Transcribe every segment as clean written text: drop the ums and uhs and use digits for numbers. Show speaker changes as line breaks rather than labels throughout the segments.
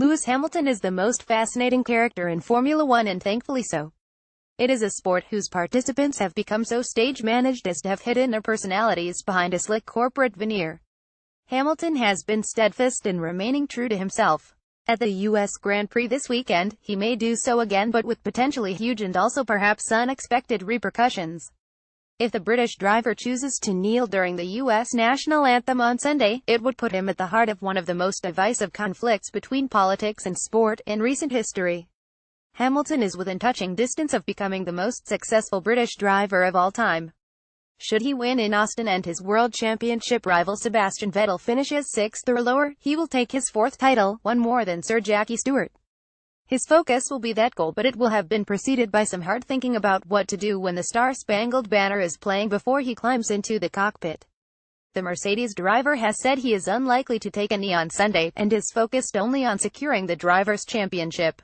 Lewis Hamilton is the most fascinating character in Formula One, and thankfully so. It is a sport whose participants have become so stage-managed as to have hidden their personalities behind a slick corporate veneer. Hamilton has been steadfast in remaining true to himself. At the U.S. Grand Prix this weekend, he may do so again, but with potentially huge and also perhaps unexpected repercussions. If the British driver chooses to kneel during the U.S. national anthem on Sunday, it would put him at the heart of one of the most divisive conflicts between politics and sport in recent history. Hamilton is within touching distance of becoming the most successful British driver of all time. Should he win in Austin and his World Championship rival Sebastian Vettel finishes 6th or lower, he will take his 4th title, one more than Sir Jackie Stewart. His focus will be that goal, but it will have been preceded by some hard thinking about what to do when the Star-Spangled Banner is playing before he climbs into the cockpit. The Mercedes driver has said he is unlikely to take a knee on Sunday, and is focused only on securing the Drivers' Championship.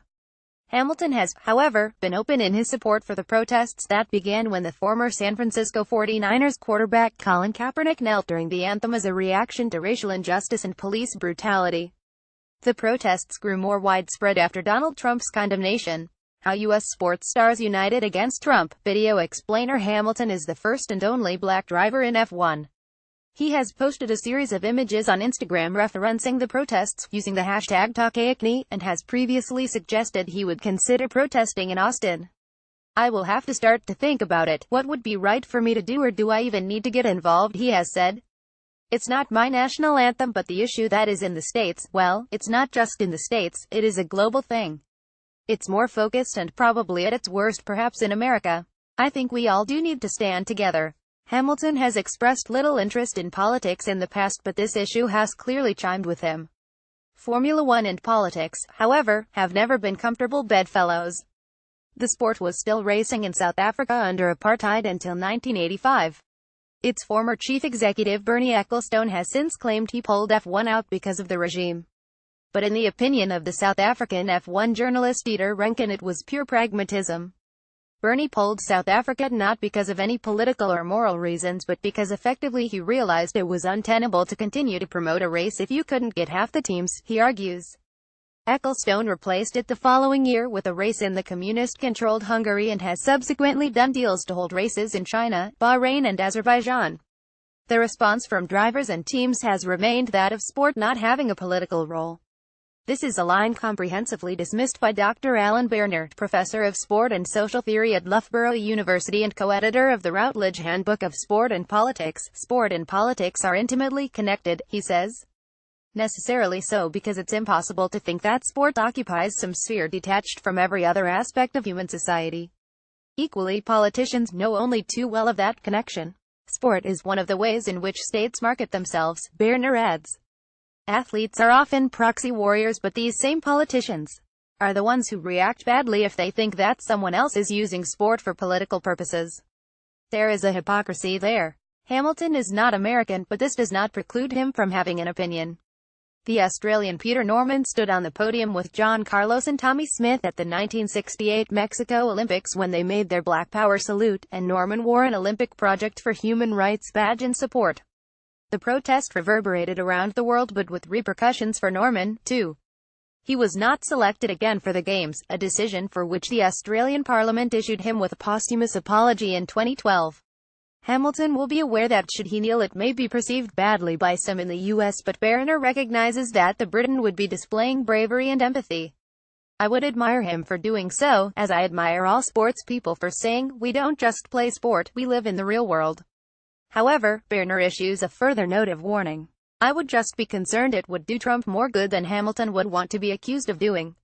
Hamilton has, however, been open in his support for the protests that began when the former San Francisco 49ers quarterback Colin Kaepernick knelt during the anthem as a reaction to racial injustice and police brutality. The protests grew more widespread after Donald Trump's condemnation. How U.S. sports stars united against Trump. Video explainer: Hamilton is the first and only black driver in F1. He has posted a series of images on Instagram referencing the protests, using the hashtag #TakeAknee, and has previously suggested he would consider protesting in Austin. "I will have to start to think about it. What would be right for me to do, or do I even need to get involved?" he has said. "It's not my national anthem, but the issue that is in the States, well, it's not just in the States, it is a global thing. It's more focused and probably at its worst perhaps in America. I think we all do need to stand together." Hamilton has expressed little interest in politics in the past, but this issue has clearly chimed with him. Formula One and politics, however, have never been comfortable bedfellows. The sport was still racing in South Africa under apartheid until 1985. Its former chief executive Bernie Ecclestone has since claimed he pulled F1 out because of the regime. But in the opinion of the South African F1 journalist Dieter Renken, it was pure pragmatism. Bernie pulled South Africa not because of any political or moral reasons, but because effectively he realized it was untenable to continue to promote a race if you couldn't get half the teams, he argues. Ecclestone replaced it the following year with a race in the communist-controlled Hungary, and has subsequently done deals to hold races in China, Bahrain and Azerbaijan. The response from drivers and teams has remained that of sport not having a political role. This is a line comprehensively dismissed by Dr. Alan Berner, professor of sport and social theory at Loughborough University and co-editor of the Routledge Handbook of Sport and Politics. Sport and politics are intimately connected, he says. Necessarily so, because it's impossible to think that sport occupies some sphere detached from every other aspect of human society. Equally, politicians know only too well of that connection. Sport is one of the ways in which states market themselves, Berner adds. Athletes are often proxy warriors, but these same politicians are the ones who react badly if they think that someone else is using sport for political purposes. There is a hypocrisy there. Hamilton is not American, but this does not preclude him from having an opinion. The Australian Peter Norman stood on the podium with John Carlos and Tommy Smith at the 1968 Mexico Olympics when they made their Black Power salute, and Norman wore an Olympic Project for Human Rights badge in support. The protest reverberated around the world, but with repercussions for Norman, too. He was not selected again for the Games, a decision for which the Australian Parliament issued him with a posthumous apology in 2012. Hamilton will be aware that should he kneel it may be perceived badly by some in the US, but Berner recognizes that the Briton would be displaying bravery and empathy. "I would admire him for doing so, as I admire all sports people for saying, we don't just play sport, we live in the real world." However, Berner issues a further note of warning. "I would just be concerned it would do Trump more good than Hamilton would want to be accused of doing.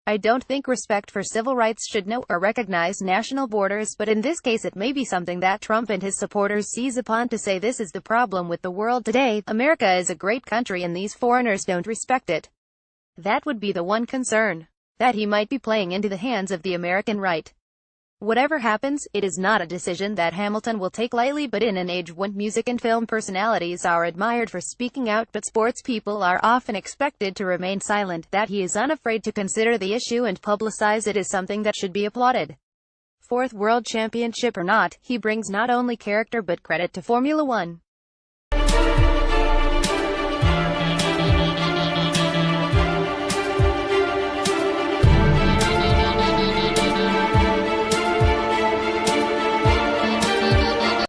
I don't think respect for civil rights should know or recognize national borders, but in this case it may be something that Trump and his supporters seize upon to say this is the problem with the world today. America is a great country and these foreigners don't respect it. That would be the one concern. That he might be playing into the hands of the American right." Whatever happens, it is not a decision that Hamilton will take lightly, but in an age when music and film personalities are admired for speaking out but sports people are often expected to remain silent, that he is unafraid to consider the issue and publicize it is something that should be applauded. 4th World Championship or not, he brings not only character but credit to Formula One.